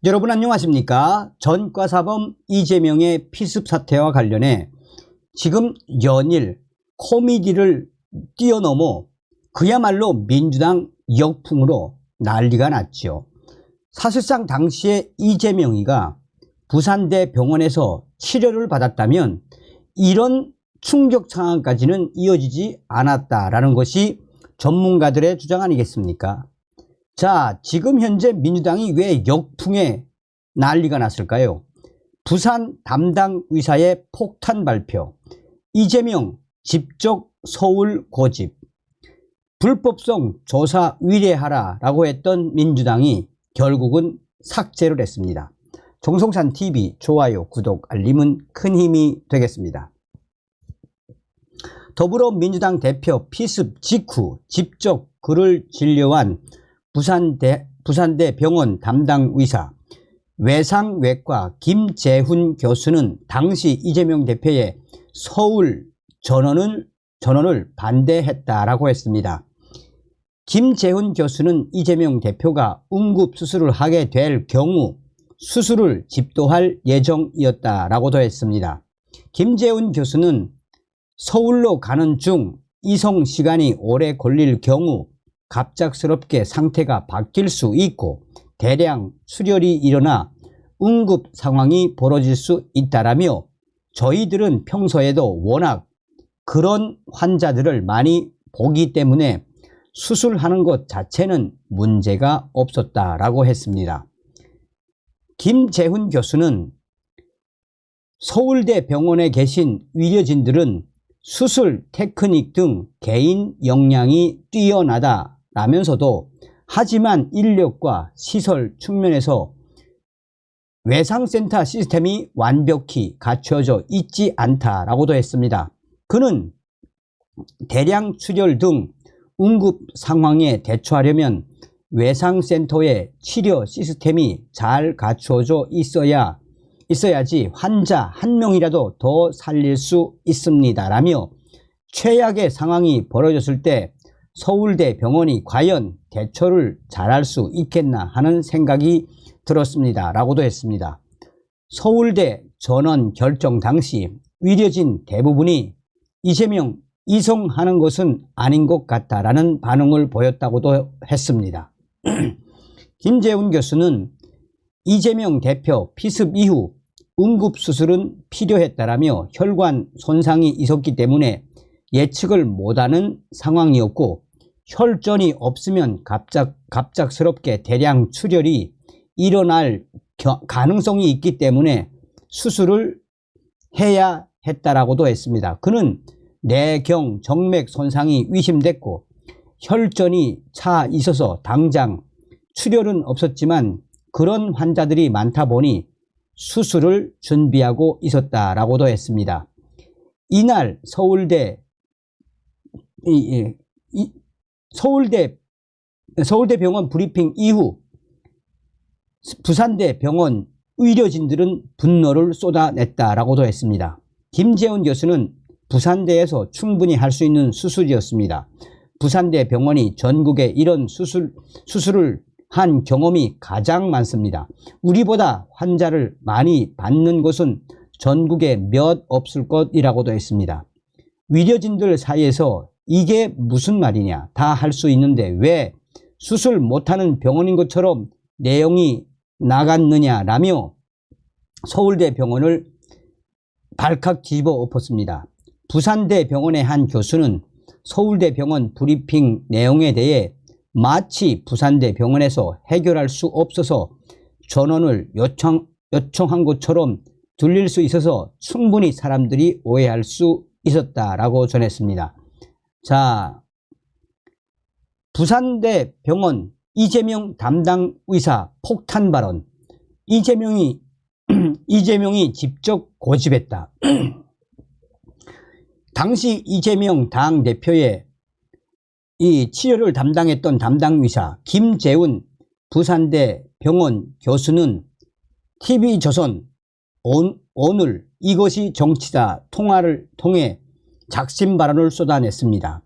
여러분 안녕하십니까? 전과사범 이재명의 피습 사태와 관련해 지금 연일 코미디를 뛰어넘어 그야말로 민주당 역풍으로 난리가 났죠. 사실상 당시에 이재명이가 부산대 병원에서 치료를 받았다면 이런 충격 상황까지는 이어지지 않았다라는 것이 전문가들의 주장 아니겠습니까? 자, 지금 현재 민주당이 왜 역풍에 난리가 났을까요? 부산 담당 의사의 폭탄 발표, 이재명 직접 서울 고집, 불법성 조사 의뢰하라라고 했던 민주당이 결국은 삭제를 했습니다. 정성찬TV 좋아요, 구독, 알림은 큰 힘이 되겠습니다. 더불어민주당 대표 피습 직후 직접 그를 진료한 부산대 병원 담당 의사 외상외과 김재훈 교수는 당시 이재명 대표의 서울 전원을 반대했다라고 했습니다. 김재훈 교수는 이재명 대표가 응급수술을 하게 될 경우 수술을 집도할 예정이었다라고도 했습니다. 김재훈 교수는 서울로 가는 중 이송 시간이 오래 걸릴 경우 갑작스럽게 상태가 바뀔 수 있고 대량 출혈이 일어나 응급 상황이 벌어질 수 있다라며 저희들은 평소에도 워낙 그런 환자들을 많이 보기 때문에 수술하는 것 자체는 문제가 없었다라고 했습니다. 김재훈 교수는 서울대 병원에 계신 의료진들은 수술 테크닉 등 개인 역량이 뛰어나다라면서도 하지만 인력과 시설 측면에서 외상센터 시스템이 완벽히 갖춰져 있지 않다라고도 했습니다. 그는 대량 출혈 등 응급 상황에 대처하려면 외상센터의 치료 시스템이 잘 갖춰져 있어야지 환자 한 명이라도 더 살릴 수 있습니다라며 최악의 상황이 벌어졌을 때 서울대 병원이 과연 대처를 잘할 수 있겠나 하는 생각이 들었습니다 라고도 했습니다. 서울대 전원 결정 당시 의료진 대부분이 이재명 이송하는 것은 아닌 것 같다라는 반응을 보였다고도 했습니다. 김재훈 교수는 이재명 대표 피습 이후 응급수술은 필요했다라며 혈관 손상이 있었기 때문에 예측을 못하는 상황이었고 혈전이 없으면 갑작스럽게 대량 출혈이 일어날 가능성이 있기 때문에 수술을 해야 했다라고도 했습니다. 그는 뇌경 정맥 손상이 의심됐고 혈전이 차 있어서 당장 출혈은 없었지만 그런 환자들이 많다 보니 수술을 준비하고 있었다라고도 했습니다. 이날 서울대 병원 브리핑 이후 부산대 병원 의료진들은 분노를 쏟아냈다라고도 했습니다. 김재훈 교수는 부산대에서 충분히 할 수 있는 수술이었습니다. 부산대 병원이 전국에 이런 수술을 한 경험이 가장 많습니다. 우리보다 환자를 많이 받는 곳은 전국에 몇 없을 것이라고도 했습니다. 의료진들 사이에서 이게 무슨 말이냐, 다 할 수 있는데 왜 수술 못하는 병원인 것처럼 내용이 나갔느냐라며 서울대 병원을 발칵 뒤집어 엎었습니다. 부산대 병원의 한 교수는 서울대 병원 브리핑 내용에 대해 마치 부산대 병원에서 해결할 수 없어서 전원을 요청한 것처럼 들릴 수 있어서 충분히 사람들이 오해할 수 있었다라고 전했습니다. 자, 부산대 병원 이재명 담당 의사 폭탄 발언. 이재명이 직접 고집했다. 당시 이재명 당대표의 이 치료를 담당했던 담당 의사 김재훈 부산대 병원 교수는 TV조선 오늘 이것이 정치다 통화를 통해 작심 발언을 쏟아냈습니다.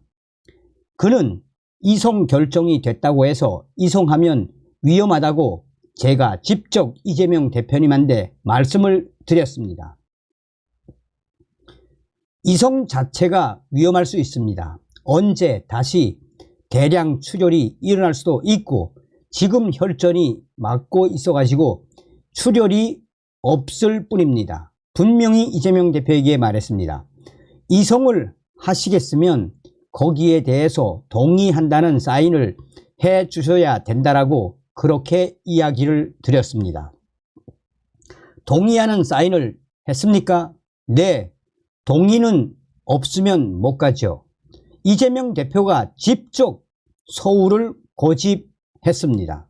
그는 이송 결정이 됐다고 해서 이송하면 위험하다고 제가 직접 이재명 대표님한테 말씀을 드렸습니다. 이성 자체가 위험할 수 있습니다. 언제 다시 대량 출혈이 일어날 수도 있고 지금 혈전이 막고 있어가지고 출혈이 없을 뿐입니다. 분명히 이재명 대표에게 말했습니다. 이성을 하시겠으면 거기에 대해서 동의한다는 사인을 해 주셔야 된다라고 그렇게 이야기를 드렸습니다. 동의하는 사인을 했습니까? 네, 동의는 없으면 못 가죠. 이재명 대표가 직접 서울을 고집했습니다.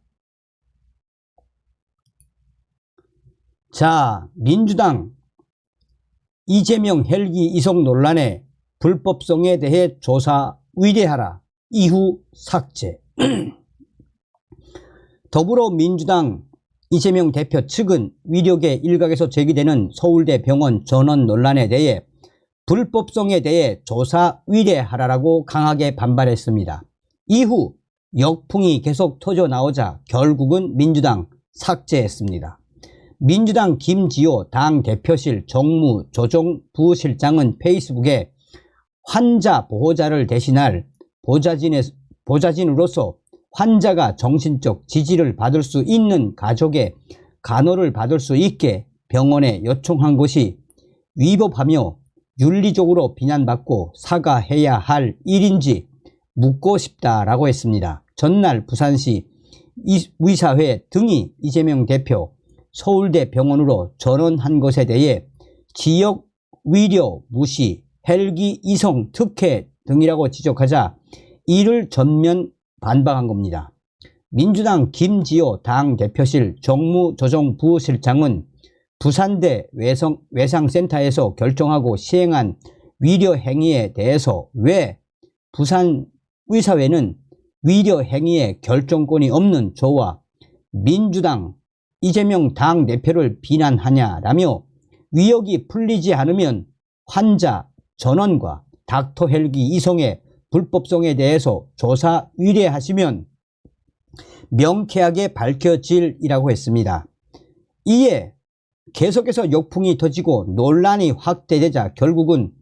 자, 민주당 이재명 헬기 이송 논란의 불법성에 대해 조사 의뢰하라. 이후 삭제. 더불어민주당 이재명 대표 측은 위력의 일각에서 제기되는 서울대 병원 전원 논란에 대해 불법성에 대해 조사 의뢰하라고 강하게 반발했습니다. 이후 역풍이 계속 터져 나오자 결국은 민주당 삭제했습니다. 민주당 김지호 당대표실 정무조정부실장은 페이스북에 환자 보호자를 대신할 보좌진으로서 환자가 정신적 지지를 받을 수 있는 가족의 간호를 받을 수 있게 병원에 요청한 것이 위법하며 윤리적으로 비난받고 사과해야 할 일인지 묻고 싶다라고 했습니다. 전날 부산시 의사회 등이 이재명 대표 서울대 병원으로 전원한 것에 대해 지역 위료 무시, 헬기 이송 특혜 등이라고 지적하자 이를 전면 반박한 겁니다. 민주당 김지호 당대표실 정무조정부실장은 부산대 외상센터에서 결정하고 시행한 위료 행위에 대해서 왜 부산의사회는 위료 행위의 결정권이 없는 저와 민주당 이재명 당대표를 비난하냐라며 위역이 풀리지 않으면 환자 전원과 닥터 헬기 이송의 불법성에 대해서 조사 의뢰하시면 명쾌하게 밝혀질이라고 했습니다. 이에 계속해서 역풍이 터지고 논란이 확대되자 결국은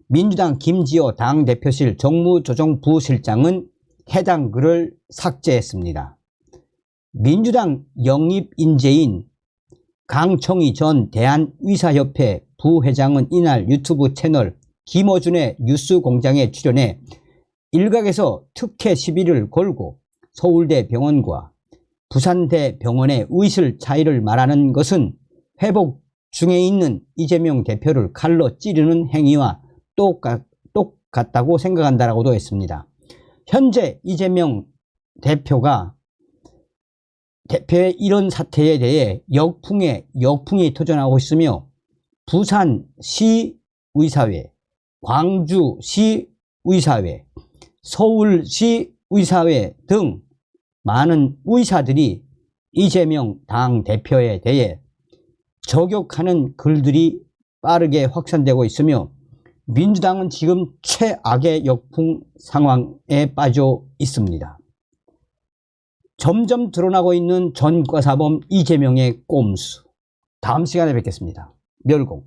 민주당 김지호 당대표실 정무조정부실장은 해당 글을 삭제했습니다. 민주당 영입인재인 강청희 전 대한의사협회 부회장은 이날 유튜브 채널 김어준의 뉴스공장에 출연해 일각에서 특혜 시비를 걸고 서울대 병원과 부산대 병원의 의실 차이를 말하는 것은 회복 중에 있는 이재명 대표를 칼로 찌르는 행위와 똑같다고 생각한다라고도 했습니다. 현재 이재명 대표의 이런 사태에 대해 역풍이 터져나오고 있으며 부산시 의사회, 광주시 의사회, 서울시 의사회 등 많은 의사들이 이재명 당대표에 대해 저격하는 글들이 빠르게 확산되고 있으며 민주당은 지금 최악의 역풍 상황에 빠져 있습니다. 점점 드러나고 있는 전과사범 이재명의 꼼수. 다음 시간에 뵙겠습니다. 멸공.